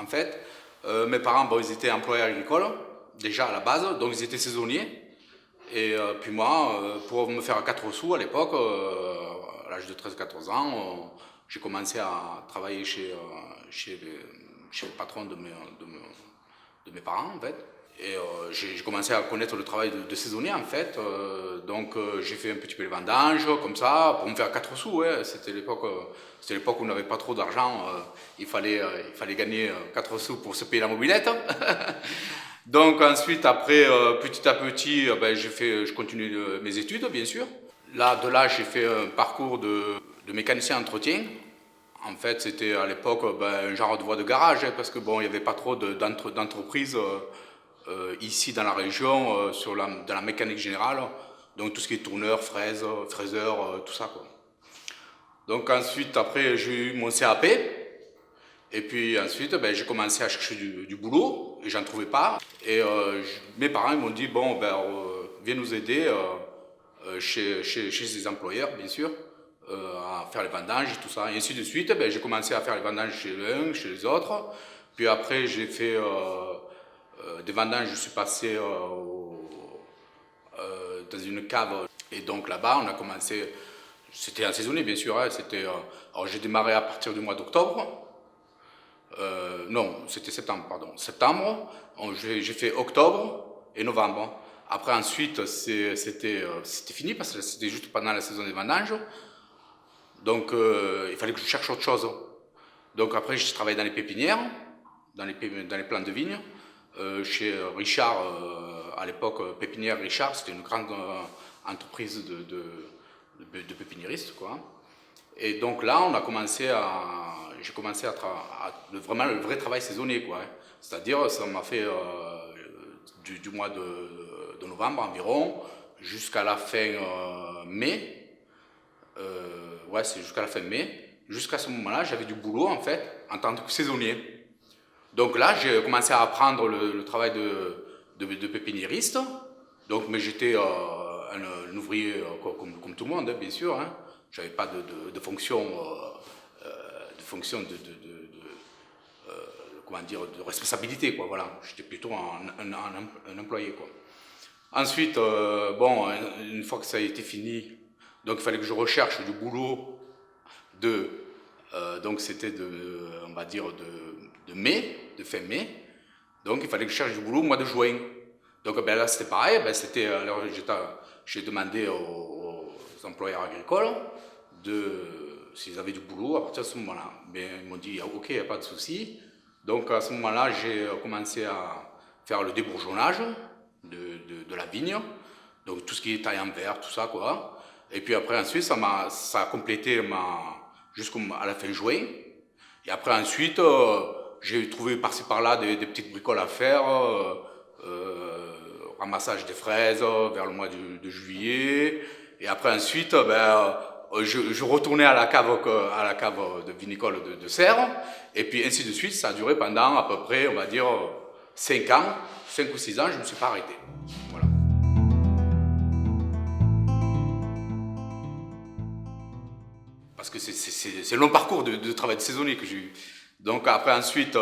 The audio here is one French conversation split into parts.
en fait. Mes parents, bon, ils étaient employés agricoles, déjà à la base, donc ils étaient saisonniers. Et puis moi, pour me faire 4 sous à l'époque, à l'âge de 13-14 ans, j'ai commencé à travailler chez le patron de mes parents, en fait. Et j'ai commencé à connaître le travail de saisonnier, en fait. Donc j'ai fait un petit peu les vendanges, comme ça, pour me faire 4 sous. Ouais. C'était l'époque où on n'avait pas trop d'argent. Il fallait gagner 4 sous pour se payer la mobilette. Donc ensuite, après, petit à petit, ben, je continue mes études, bien sûr. De là, j'ai fait un parcours de mécanicien entretien. En fait, c'était à l'époque ben, un genre de voie de garage, hein, parce que bon, il n'y avait pas trop d'entreprises ici dans la région dans la mécanique générale. Donc tout ce qui est tourneur, fraiseur, tout ça, quoi. Donc ensuite, après, j'ai eu mon CAP. Et puis ensuite, ben, j'ai commencé à chercher du boulot et j'en trouvais pas. Et mes parents ils m'ont dit, bon, ben, viens nous aider chez les employeurs, bien sûr, à faire les vendanges et tout ça. Et ainsi de suite, ben, j'ai commencé à faire les vendanges chez l'un, chez les autres. Puis après, j'ai fait des vendanges, je suis passé dans une cave. Et donc là-bas, on a commencé, c'était en saisonnier, bien sûr. Hein, alors j'ai démarré à partir du mois d'octobre. Non, c'était septembre, pardon. Septembre, j'ai fait octobre et novembre. Après, ensuite, c'était fini parce que c'était juste pendant la saison des vendanges. Donc, il fallait que je cherche autre chose. Donc, après, j'ai travaillé dans les pépinières, dans les plants de vignes. Chez Richard, à l'époque, Pépinière Richard, c'était une grande entreprise de pépiniéristes, quoi. Et donc là, j'ai commencé vraiment le vrai travail saisonnier, quoi. Hein. C'est-à-dire, ça m'a fait du mois de novembre environ jusqu'à la fin mai. Ouais, c'est jusqu'à la fin mai. Jusqu'à ce moment-là, j'avais du boulot, en fait, en tant que saisonnier. Donc là, j'ai commencé à apprendre le travail de pépiniériste. Donc, mais j'étais un ouvrier comme tout le monde, hein, bien sûr. Hein. J'avais pas de fonction, comment dire, de responsabilité, quoi. Voilà, j'étais plutôt un employé, quoi. Ensuite, bon, une fois que ça a été fini, donc il fallait que je recherche du boulot donc c'était on va dire de mai, de fin mai. Donc il fallait que je cherche du boulot au mois de juin. Donc ben là c'était pareil, alors j'ai demandé aux employeurs agricoles s'ils avaient du boulot à partir de ce moment-là. Mais ils m'ont dit ok, il n'y a pas de souci. Donc à ce moment-là, j'ai commencé à faire le débourgeonnage de la vigne. Donc tout ce qui est taille en verre, tout ça, quoi. Et puis après ensuite, ça a complété jusqu'à la fin juin. Et après ensuite, j'ai trouvé par-ci par-là des petites bricoles à faire, ramassage des fraises vers le mois de juillet. Et après ensuite, ben, je retournais à la cave de vinicole de Serres. Et puis ainsi de suite, ça a duré pendant à peu près, on va dire, 5 ans, 5 ou 6 ans, je ne me suis pas arrêté. Voilà. Parce que c'est un long parcours de travail de saisonnier que j'ai eu. Donc après ensuite,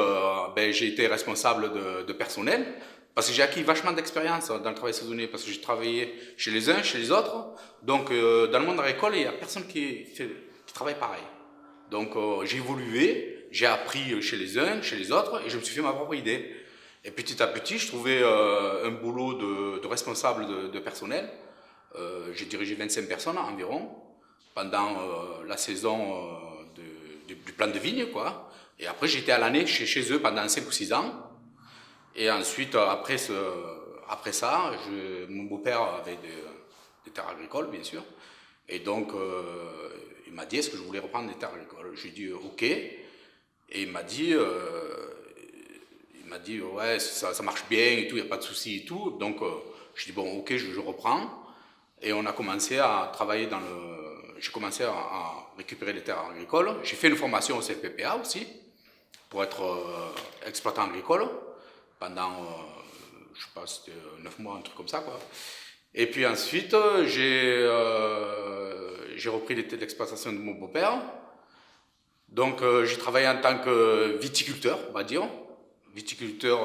ben, j'ai été responsable de personnel, parce que j'ai acquis vachement d'expérience dans le travail saisonnier, parce que j'ai travaillé chez les uns, chez les autres. Donc dans le monde agricole, il n'y a personne qui travaille pareil. Donc j'ai évolué, j'ai appris chez les uns, chez les autres, et je me suis fait ma propre idée. Et petit à petit, je trouvais un boulot de responsable de personnel. J'ai dirigé 25 personnes environ pendant la saison du plan de vigne, quoi. Et après, j'étais à l'année chez eux pendant 5 ou 6 ans. Et ensuite, après ça, mon beau-père avait des terres agricoles, bien sûr. Et donc, il m'a dit, est-ce que je voulais reprendre des terres agricoles? J'ai dit, ok. Et il m'a dit, ouais, ça marche bien et tout, il n'y a pas de souci et tout. Donc, je dis, bon, ok, je reprends. Et on a commencé à travailler j'ai commencé à récupérer les terres agricoles. J'ai fait une formation au CFPPA aussi, pour être exploitant agricole, pendant, je sais pas, c'était 9 mois, un truc comme ça, quoi. Et puis ensuite, j'ai repris l'exploitation de mon beau-père. Donc j'ai travaillé en tant que viticulteur, on va dire. viticulteur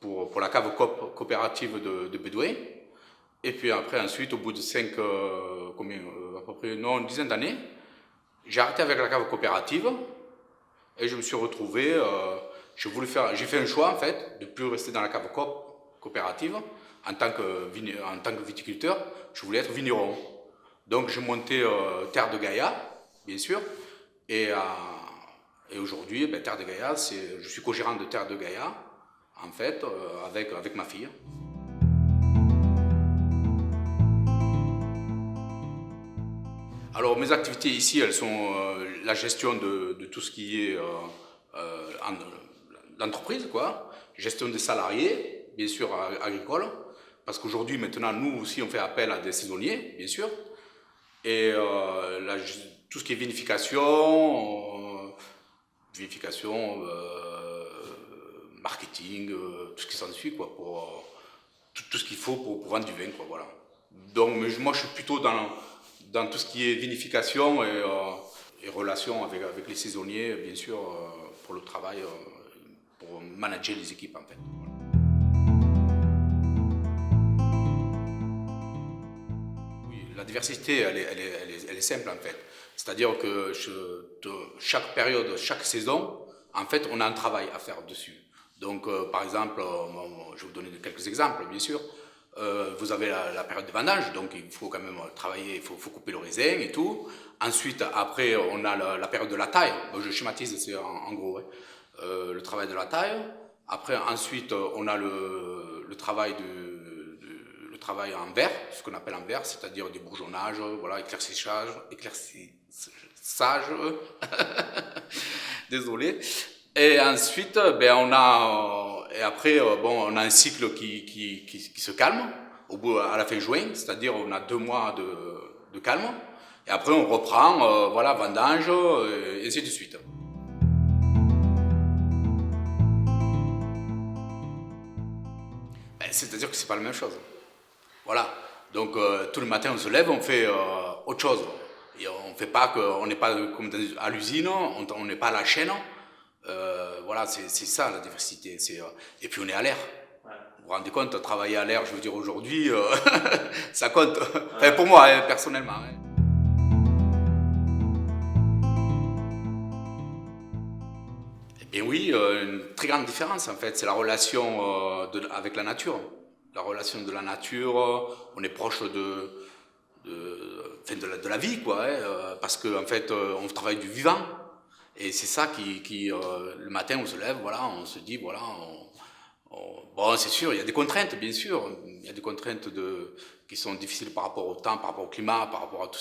pour la cave coopérative de Bédouin. Et puis après, ensuite, au bout de à peu près, non, une dizaine d'années, j'ai arrêté avec la cave coopérative et je me suis retrouvé, j'ai fait un choix en fait, de plus rester dans la cave coopérative en tant que viticulteur, je voulais être vigneron. Donc j'ai monté Terre de Gaïa, bien sûr, et aujourd'hui, Terre de Gaïa, je suis co-gérant de Terre de Gaïa, en fait, avec ma fille. Alors mes activités ici, elles sont la gestion de tout ce qui est l'entreprise, quoi, gestion des salariés, bien sûr agricoles, parce qu'aujourd'hui maintenant nous aussi on fait appel à des saisonniers, bien sûr, et tout ce qui est vinification, marketing, tout ce qui s'ensuit, quoi, pour tout ce qu'il faut pour vendre du vin, quoi, voilà. Donc moi je suis plutôt dans tout ce qui est vinification et relations avec les saisonniers, bien sûr, pour le travail, pour manager les équipes, en fait. Oui, la diversité, elle est simple, en fait. C'est-à-dire que chaque période, chaque saison, en fait, on a un travail à faire dessus. Donc, par exemple, je vais vous donner quelques exemples, bien sûr. Vous avez la période de vendange, donc il faut quand même travailler, il faut couper le raisin et tout. Ensuite, après, on a la période de la taille. Je schématise, c'est en gros, ouais. Le travail de la taille. Après, ensuite, on a le travail le travail en verre, ce qu'on appelle en verre, c'est-à-dire du bourgeonnage, voilà, éclaircissage, désolé. Et ensuite, et après, on a un cycle qui se calme à la fin juin, c'est-à-dire on a 2 mois de calme. Et après, on reprend, voilà, vendange, et ainsi de suite. C'est-à-dire que c'est pas la même chose. Voilà. Donc, tout le matin, on se lève, on fait autre chose. Et on fait pas on n'est pas comme à l'usine, on n'est pas à la chaîne. Voilà, c'est ça la diversité. Et puis on est à l'air. Ouais. Vous vous rendez compte, travailler à l'air, je veux dire aujourd'hui, ça compte. Enfin, pour moi, personnellement. Hein. Eh bien oui, une très grande différence en fait. C'est la relation avec la nature. La relation de la nature, on est proche de la vie, quoi. Hein, parce qu'en fait, on travaille du vivant. Et c'est ça le matin, on se lève, voilà, on se dit, voilà, bon, c'est sûr, il y a des contraintes, bien sûr. Il y a des contraintes qui sont difficiles par rapport au temps, par rapport au climat, par rapport à tout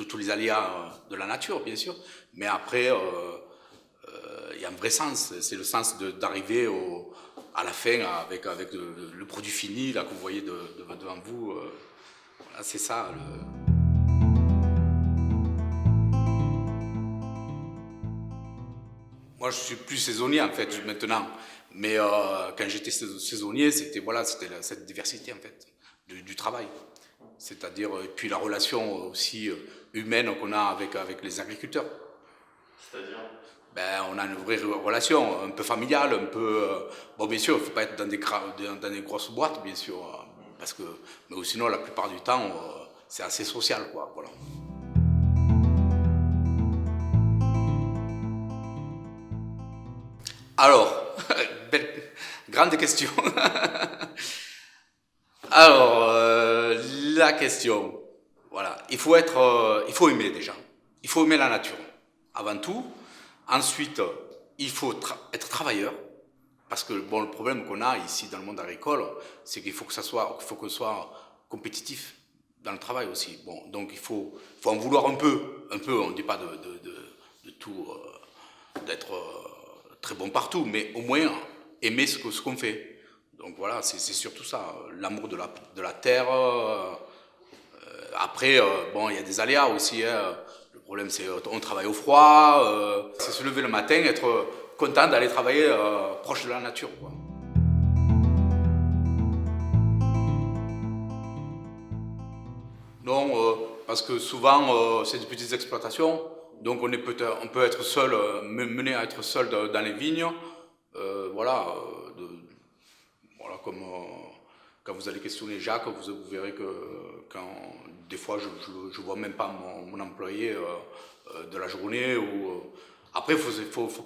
tous les aléas de la nature, bien sûr. Mais après, il y a un vrai sens. C'est le sens d'arriver à la fin avec le produit fini, là, que vous voyez devant vous. Voilà, c'est ça. Moi, je suis plus saisonnier en fait maintenant, mais quand j'étais saisonnier, c'était cette diversité en fait du travail, c'est-à-dire et puis la relation aussi humaine qu'on a avec les agriculteurs. C'est-à-dire? On a une vraie relation, un peu familiale, un peu. Bon, bien sûr, il ne faut pas être dans des grosses boîtes, bien sûr, mais sinon, la plupart du temps, c'est assez social, quoi. Voilà. Alors, grande question. Alors, la question, voilà, il faut aimer déjà. Il faut aimer la nature, avant tout. Ensuite, il faut être travailleur, parce que bon, le problème qu'on a ici dans le monde agricole, c'est qu'il faut qu'on soit compétitif dans le travail aussi. Bon, donc il faut en vouloir un peu. On ne dit pas de tout, d'être très bon partout, mais au moins aimer ce qu'on fait. Donc voilà, c'est surtout ça, l'amour de la terre. Après, bon, il y a des aléas aussi. Hein. Le problème, c'est on travaille au froid. C'est se lever le matin, être content d'aller travailler proche de la nature, quoi. Non, parce que souvent, c'est des petites exploitations. Donc on peut être seul, mené à être seul dans les vignes. voilà, voilà, comme quand vous allez questionner Jacques, vous verrez que des fois je vois même pas mon employé de la journée. Après, il faut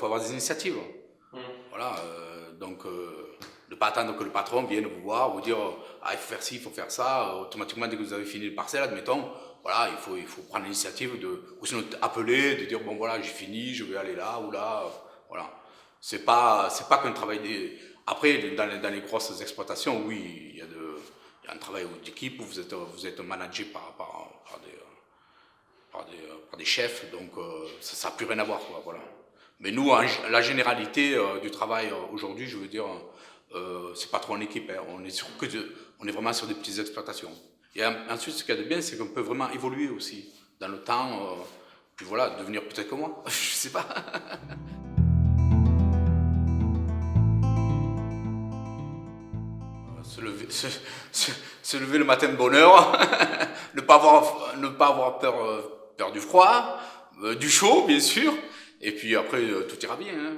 avoir des initiatives. Voilà, donc ne pas attendre que le patron vienne vous voir, vous dire ah, il faut faire ci, il faut faire ça. Automatiquement, dès que vous avez fini le parcelle, admettons, voilà, il faut prendre l'initiative ou sinon appeler, de dire bon voilà, j'ai fini, je vais aller là ou là. Voilà. C'est pas qu'un travail. Après, dans les grosses exploitations, oui, il y a un travail d'équipe où vous êtes managé par des chefs, donc ça n'a plus rien à voir, quoi, voilà. Mais nous, la généralité du travail aujourd'hui, je veux dire, c'est pas trop en équipe, hein. On est vraiment sur des petites exploitations. Et ensuite, ce qu'il y a de bien, c'est qu'on peut vraiment évoluer aussi dans le temps, puis voilà, devenir peut-être comme moi, je sais pas. Se lever le matin de bonne heure, ne pas avoir peur du froid, du chaud bien sûr, et puis après tout ira bien, hein.